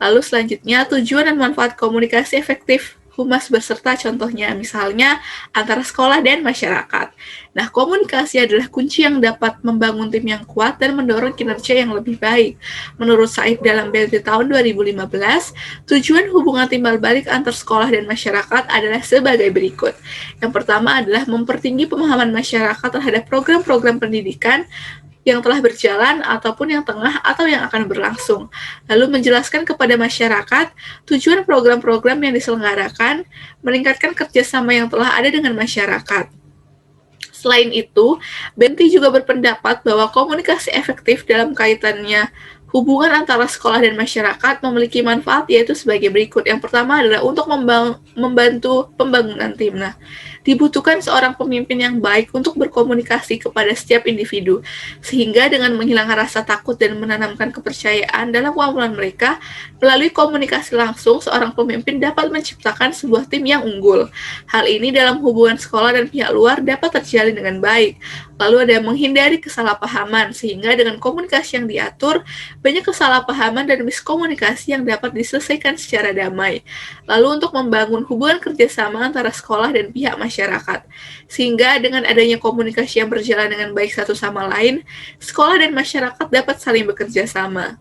Lalu selanjutnya, tujuan dan manfaat komunikasi efektif humas berserta contohnya, misalnya antara sekolah dan masyarakat. Nah, komunikasi adalah kunci yang dapat membangun tim yang kuat dan mendorong kinerja yang lebih baik. Menurut Said dalam BLT tahun 2015, tujuan hubungan timbal balik antar sekolah dan masyarakat adalah sebagai berikut. Yang pertama adalah mempertinggi pemahaman masyarakat terhadap program-program pendidikan yang telah berjalan ataupun yang tengah atau yang akan berlangsung. Lalu menjelaskan kepada masyarakat tujuan program-program yang diselenggarakan, meningkatkan kerjasama yang telah ada dengan masyarakat. Selain itu, Benti juga berpendapat bahwa komunikasi efektif dalam kaitannya hubungan antara sekolah dan masyarakat memiliki manfaat, yaitu sebagai berikut. Yang pertama adalah untuk membantu pembangunan tim. Nah, dibutuhkan seorang pemimpin yang baik untuk berkomunikasi kepada setiap individu, sehingga dengan menghilangkan rasa takut dan menanamkan kepercayaan dalam kemampuan mereka, melalui komunikasi langsung, seorang pemimpin dapat menciptakan sebuah tim yang unggul. Hal ini dalam hubungan sekolah dan pihak luar dapat terjalin dengan baik. Lalu ada menghindari kesalahpahaman, sehingga dengan komunikasi yang diatur, banyak kesalahpahaman dan miskomunikasi yang dapat diselesaikan secara damai. Lalu untuk membangun hubungan kerjasama antara sekolah dan pihak masyarakat, sehingga dengan adanya komunikasi yang berjalan dengan baik satu sama lain, sekolah dan masyarakat dapat saling bekerja sama.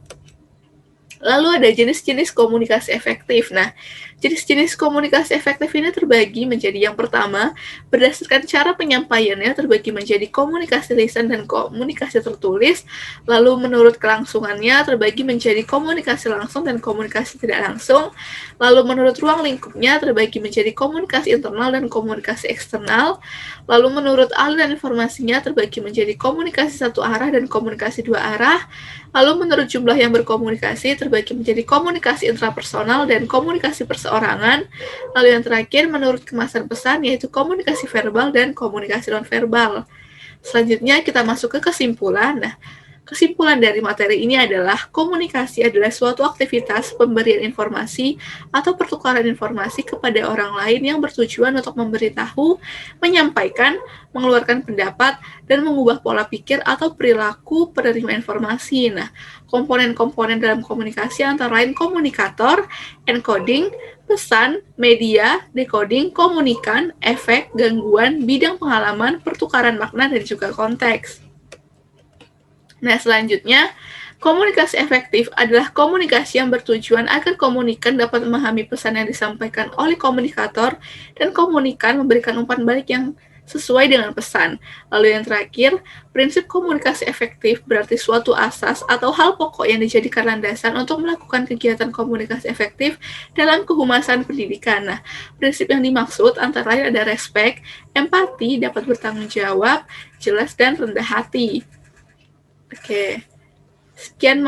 Lalu ada jenis-jenis komunikasi efektif. Nah, jenis-jenis komunikasi efektif ini terbagi menjadi yang pertama, berdasarkan cara penyampaiannya terbagi menjadi komunikasi lisan dan komunikasi tertulis. Lalu menurut kelangsungannya terbagi menjadi komunikasi langsung dan komunikasi tidak langsung. Lalu menurut ruang lingkupnya terbagi menjadi komunikasi internal dan komunikasi eksternal. Lalu menurut aliran informasinya terbagi menjadi komunikasi satu arah dan komunikasi dua arah. Lalu menurut jumlah yang berkomunikasi terbagi menjadi komunikasi intrapersonal dan komunikasi perseorangan. Lalu yang terakhir menurut kemasan pesan yaitu komunikasi verbal dan komunikasi nonverbal. Selanjutnya kita masuk ke kesimpulan. Nah, kesimpulan dari materi ini adalah komunikasi adalah suatu aktivitas pemberian informasi atau pertukaran informasi kepada orang lain yang bertujuan untuk memberitahu, menyampaikan, mengeluarkan pendapat, dan mengubah pola pikir atau perilaku penerima informasi. Nah, komponen-komponen dalam komunikasi antara lain komunikator, encoding, pesan, media, decoding, komunikan, efek, gangguan, bidang pengalaman, pertukaran makna, dan juga konteks. Nah, selanjutnya, komunikasi efektif adalah komunikasi yang bertujuan agar komunikan dapat memahami pesan yang disampaikan oleh komunikator dan komunikan memberikan umpan balik yang sesuai dengan pesan. Lalu yang terakhir, prinsip komunikasi efektif berarti suatu asas atau hal pokok yang dijadikan landasan untuk melakukan kegiatan komunikasi efektif dalam kehumasan pendidikan. Nah, prinsip yang dimaksud antara lain ada respect, empati, dapat bertanggung jawab, jelas, dan rendah hati. Oke, sekian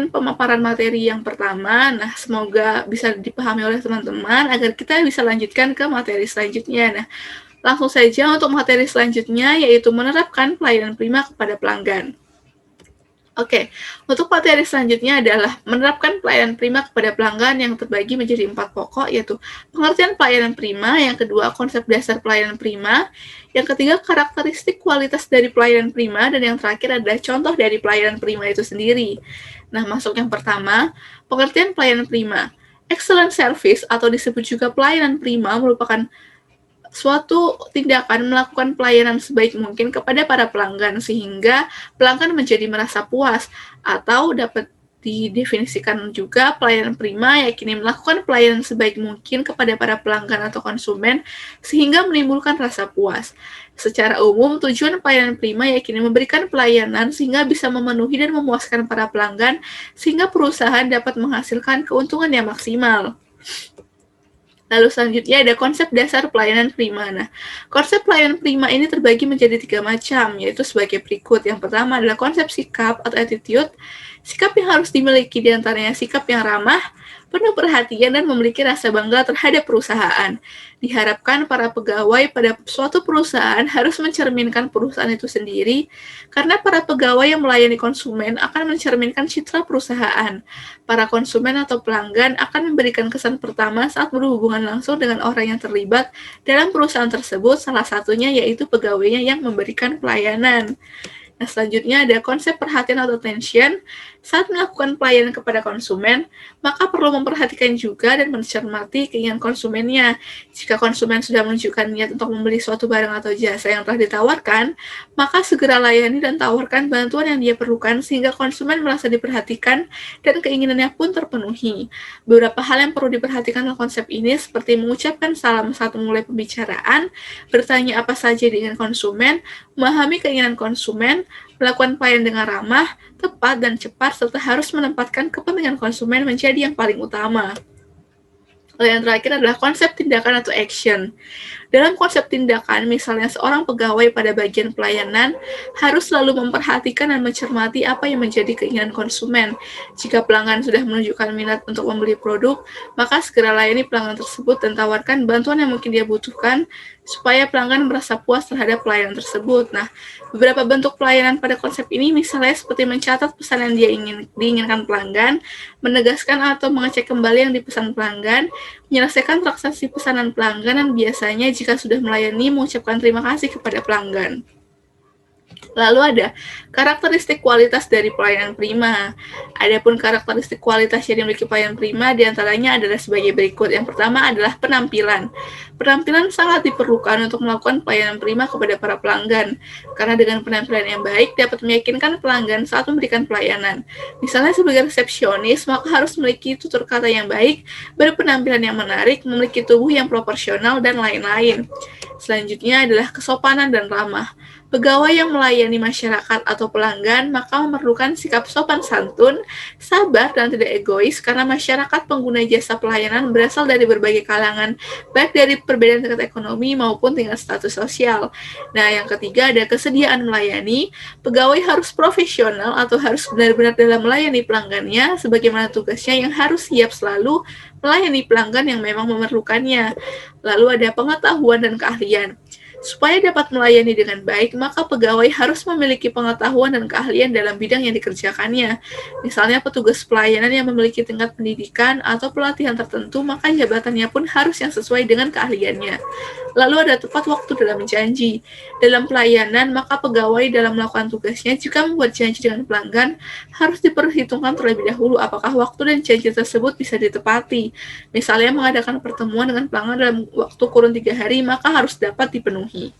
pemaparan materi yang pertama. Nah, semoga bisa dipahami oleh teman-teman agar kita bisa lanjutkan ke materi selanjutnya. Nah, langsung saja untuk materi selanjutnya, yaitu menerapkan pelayanan prima kepada pelanggan. Oke, untuk materi selanjutnya adalah menerapkan pelayanan prima kepada pelanggan yang terbagi menjadi 4 pokok, yaitu pengertian pelayanan prima, yang kedua konsep dasar pelayanan prima, yang ketiga karakteristik kualitas dari pelayanan prima, dan yang terakhir adalah contoh dari pelayanan prima itu sendiri. Nah, masuk yang pertama, pengertian pelayanan prima. Excellent service atau disebut juga pelayanan prima merupakan suatu tindakan melakukan pelayanan sebaik mungkin kepada para pelanggan sehingga pelanggan menjadi merasa puas, atau dapat didefinisikan juga pelayanan prima yakni melakukan pelayanan sebaik mungkin kepada para pelanggan atau konsumen sehingga menimbulkan rasa puas. Secara umum, tujuan pelayanan prima yakni memberikan pelayanan sehingga bisa memenuhi dan memuaskan para pelanggan sehingga perusahaan dapat menghasilkan keuntungan yang maksimal. Lalu selanjutnya ada konsep dasar pelayanan prima. Nah, konsep pelayanan prima ini terbagi menjadi 3 macam, yaitu sebagai berikut. Yang pertama adalah konsep sikap atau attitude. Sikap yang harus dimiliki diantaranya sikap yang ramah, penuh perhatian, dan memiliki rasa bangga terhadap perusahaan. Diharapkan para pegawai pada suatu perusahaan harus mencerminkan perusahaan itu sendiri, karena para pegawai yang melayani konsumen akan mencerminkan citra perusahaan. Para konsumen atau pelanggan akan memberikan kesan pertama saat berhubungan langsung dengan orang yang terlibat dalam perusahaan tersebut, salah satunya yaitu pegawainya yang memberikan pelayanan. Nah, selanjutnya ada konsep perhatian atau attention. Saat melakukan pelayanan kepada konsumen, maka perlu memperhatikan juga dan mencermati keinginan konsumennya. Jika konsumen sudah menunjukkan niat untuk membeli suatu barang atau jasa yang telah ditawarkan, maka segera layani dan tawarkan bantuan yang dia perlukan sehingga konsumen merasa diperhatikan dan keinginannya pun terpenuhi. Beberapa hal yang perlu diperhatikan dalam konsep ini seperti mengucapkan salam saat memulai pembicaraan, bertanya apa saja dengan konsumen, memahami keinginan konsumen, melakukan pelayanan dengan ramah, tepat, dan cepat, serta harus menempatkan kepentingan konsumen menjadi yang paling utama. Lalu yang terakhir adalah konsep tindakan atau action. Dalam konsep tindakan, misalnya seorang pegawai pada bagian pelayanan harus selalu memperhatikan dan mencermati apa yang menjadi keinginan konsumen. Jika pelanggan sudah menunjukkan minat untuk membeli produk, maka segera layani pelanggan tersebut dan tawarkan bantuan yang mungkin dia butuhkan supaya pelanggan merasa puas terhadap pelayanan tersebut. Nah, beberapa bentuk pelayanan pada konsep ini misalnya seperti mencatat pesan yang diinginkan pelanggan, menegaskan atau mengecek kembali yang dipesan pelanggan, menyelesaikan transaksi pesanan pelanggan, dan biasanya jika sudah melayani mengucapkan terima kasih kepada pelanggan. Lalu ada karakteristik kualitas dari pelayanan prima. Adapun karakteristik kualitas yang dimiliki pelayanan prima diantaranya adalah sebagai berikut. Yang pertama adalah penampilan. Penampilan sangat diperlukan untuk melakukan pelayanan prima kepada para pelanggan, karena dengan penampilan yang baik dapat meyakinkan pelanggan saat memberikan pelayanan. Misalnya sebagai resepsionis, maka harus memiliki tutur kata yang baik, berpenampilan yang menarik, memiliki tubuh yang proporsional, dan lain-lain. Selanjutnya adalah kesopanan dan ramah. Pegawai yang melayani masyarakat atau pelanggan maka memerlukan sikap sopan santun, sabar, dan tidak egois karena masyarakat pengguna jasa pelayanan berasal dari berbagai kalangan, baik dari perbedaan tingkat ekonomi maupun tingkat status sosial. Nah, yang ketiga ada kesediaan melayani. Pegawai harus profesional atau harus benar-benar dalam melayani pelanggannya sebagaimana tugasnya yang harus siap selalu melayani pelanggan yang memang memerlukannya. Lalu ada pengetahuan dan keahlian. Supaya dapat melayani dengan baik, maka pegawai harus memiliki pengetahuan dan keahlian dalam bidang yang dikerjakannya. Misalnya petugas pelayanan yang memiliki tingkat pendidikan atau pelatihan tertentu, maka jabatannya pun harus yang sesuai dengan keahliannya. Lalu ada tepat waktu dalam janji. Dalam pelayanan, maka pegawai dalam melakukan tugasnya jika membuat janji dengan pelanggan, harus diperhitungkan terlebih dahulu apakah waktu dan janji tersebut bisa ditepati. Misalnya mengadakan pertemuan dengan pelanggan dalam waktu kurun 3 hari, maka harus dapat dipenuhi.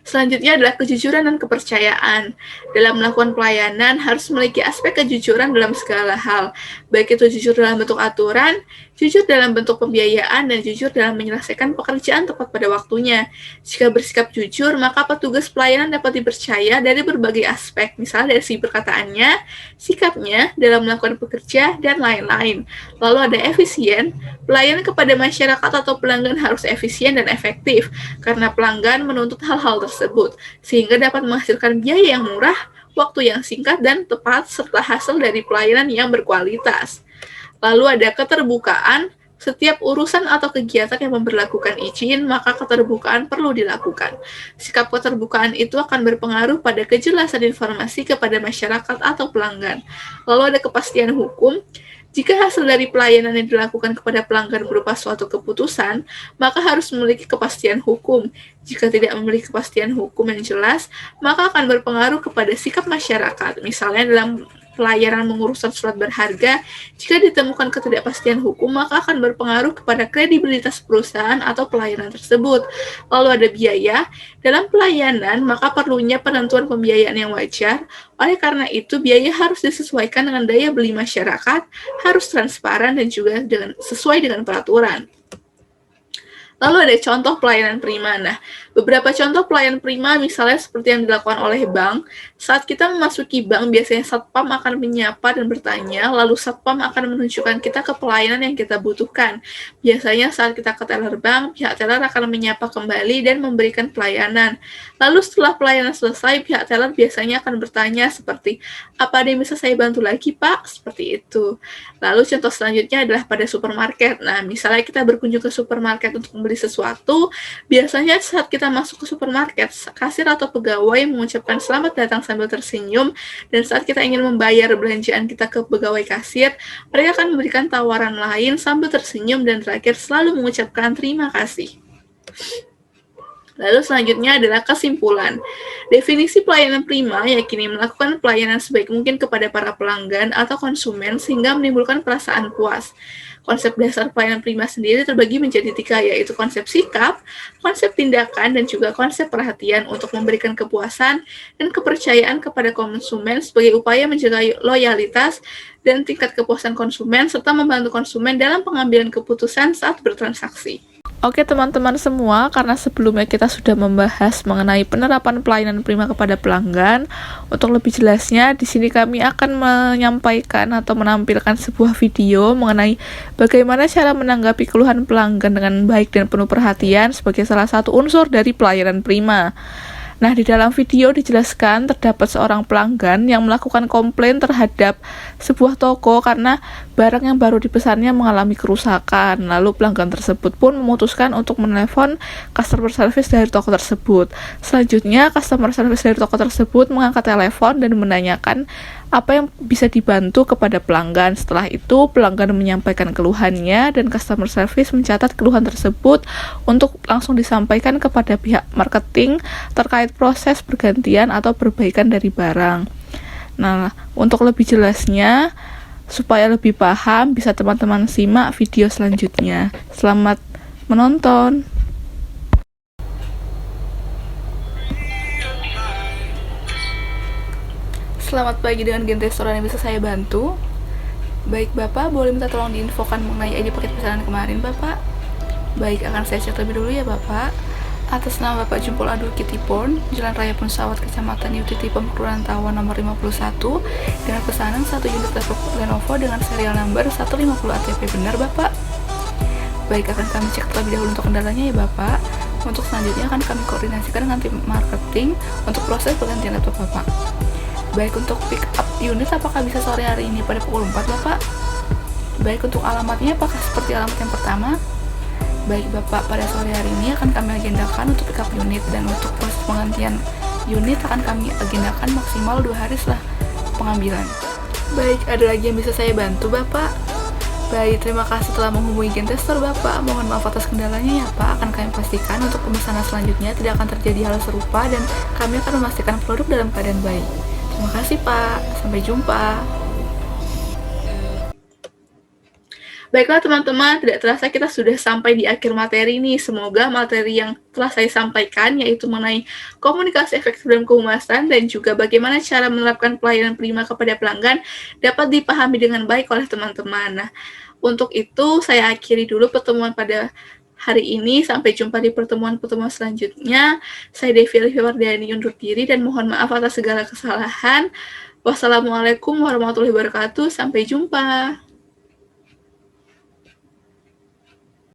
Selanjutnya adalah kejujuran dan kepercayaan. Dalam melakukan pelayanan harus memiliki aspek kejujuran dalam segala hal, baik itu jujur dalam bentuk aturan, jujur dalam bentuk pembiayaan, dan jujur dalam menyelesaikan pekerjaan tepat pada waktunya. Jika bersikap jujur, maka petugas pelayanan dapat dipercaya dari berbagai aspek, misalnya dari segi perkataannya, sikapnya, dalam melakukan pekerja, dan lain-lain. Lalu ada efisien. Pelayanan kepada masyarakat atau pelanggan harus efisien dan efektif, karena pelanggan menuntut hal-hal tersebut, sehingga dapat menghasilkan biaya yang murah, waktu yang singkat dan tepat, serta hasil dari pelayanan yang berkualitas. Lalu ada keterbukaan. Setiap urusan atau kegiatan yang memberlakukan izin, maka keterbukaan perlu dilakukan. Sikap keterbukaan itu akan berpengaruh pada kejelasan informasi kepada masyarakat atau pelanggan. Lalu ada kepastian hukum. Jika hasil dari pelayanan yang dilakukan kepada pelanggan berupa suatu keputusan, maka harus memiliki kepastian hukum. Jika tidak memiliki kepastian hukum yang jelas, maka akan berpengaruh kepada sikap masyarakat. Misalnya dalam pelayanan mengurusan surat berharga, jika ditemukan ketidakpastian hukum, maka akan berpengaruh kepada kredibilitas perusahaan atau pelayanan tersebut. Lalu ada biaya. Dalam pelayanan, maka perlunya penentuan pembiayaan yang wajar. Oleh karena itu, biaya harus disesuaikan dengan daya beli masyarakat, harus transparan dan juga sesuai dengan peraturan. Lalu ada contoh pelayanan prima. Nah, beberapa contoh pelayanan prima misalnya seperti yang dilakukan oleh bank. Saat kita memasuki bank, biasanya Satpam akan menyapa dan bertanya, lalu Satpam akan menunjukkan kita ke pelayanan yang kita butuhkan. Biasanya saat kita ke teller bank, pihak teller akan menyapa kembali dan memberikan pelayanan. Lalu setelah pelayanan selesai, pihak teller biasanya akan bertanya seperti, apa ada yang bisa saya bantu lagi, Pak? Seperti itu. Lalu contoh selanjutnya adalah pada supermarket. Nah, misalnya kita berkunjung ke supermarket untuk membeli sesuatu, biasanya saat kita masuk ke supermarket, kasir atau pegawai mengucapkan selamat datang sambil tersenyum, dan saat kita ingin membayar belanjaan kita ke pegawai kasir, mereka akan memberikan tawaran lain sambil tersenyum dan terakhir selalu mengucapkan terima kasih. Lalu selanjutnya adalah kesimpulan. Definisi pelayanan prima yakni melakukan pelayanan sebaik mungkin kepada para pelanggan atau konsumen sehingga menimbulkan perasaan puas. Konsep dasar pelayanan prima sendiri terbagi menjadi 3, yaitu konsep sikap, konsep tindakan, dan juga konsep perhatian untuk memberikan kepuasan dan kepercayaan kepada konsumen sebagai upaya menjaga loyalitas dan tingkat kepuasan konsumen serta membantu konsumen dalam pengambilan keputusan saat bertransaksi. Oke teman-teman semua, karena sebelumnya kita sudah membahas mengenai penerapan pelayanan prima kepada pelanggan, untuk lebih jelasnya di sini kami akan menyampaikan atau menampilkan sebuah video mengenai bagaimana cara menanggapi keluhan pelanggan dengan baik dan penuh perhatian sebagai salah satu unsur dari pelayanan prima. Nah, di dalam video dijelaskan terdapat seorang pelanggan yang melakukan komplain terhadap sebuah toko karena barang yang baru dipesannya mengalami kerusakan. Lalu pelanggan tersebut pun memutuskan untuk menelepon customer service dari toko tersebut. Selanjutnya, customer service dari toko tersebut mengangkat telepon dan menanyakan apa yang bisa dibantu kepada pelanggan. Setelah itu, pelanggan menyampaikan keluhannya dan customer service mencatat keluhan tersebut untuk langsung disampaikan kepada pihak marketing terkait proses pergantian atau perbaikan dari barang. Nah, untuk lebih jelasnya, supaya lebih paham, bisa teman-teman simak video selanjutnya. Selamat menonton. Selamat pagi, dengan Gen Restoran yang bisa saya bantu. Baik Bapak, boleh minta tolong diinfokan mengenai ID paket pesanan kemarin Bapak? Baik, akan saya cek lebih dulu ya Bapak. Atas nama Bapak Jumpol Adul Kitipon, Jalan Raya Punsawat, Kecamatan Yutiti, Kelurahan Tawon nomor 51, dengan pesanan 1 unit laptop Lenovo dengan serial number 150 ATP, benar Bapak? Baik, akan kami cek terlebih dahulu untuk kendalanya ya Bapak. Untuk selanjutnya akan kami koordinasikan dengan tim marketing untuk proses pergantian laptop Bapak. Baik, untuk pick up unit apakah bisa sore hari ini pada pukul 4 Bapak? Baik, untuk alamatnya apakah seperti alamat yang pertama? Baik Bapak, pada sore hari ini akan kami agendakan untuk pick up unit, dan untuk proses penggantian unit akan kami agendakan maksimal 2 hari setelah pengambilan. Baik, ada lagi yang bisa saya bantu Bapak? Baik, terima kasih telah menghubungi Gentestor Bapak. Mohon maaf atas kendalanya ya Pak. Akan kami pastikan untuk pemesanan selanjutnya tidak akan terjadi hal serupa, dan kami akan memastikan produk dalam keadaan baik. Terima kasih Pak, sampai jumpa. Baiklah teman-teman, tidak terasa kita sudah sampai di akhir materi nih. Semoga materi yang telah saya sampaikan, yaitu mengenai komunikasi efektif dalam kehumasan dan juga bagaimana cara menerapkan pelayanan prima kepada pelanggan, dapat dipahami dengan baik oleh teman-teman. Nah, untuk itu saya akhiri dulu pertemuan pada hari ini. Sampai jumpa di pertemuan-pertemuan selanjutnya. Saya Devi Wardani undur diri dan mohon maaf atas segala kesalahan. Wassalamualaikum warahmatullahi wabarakatuh. Sampai jumpa.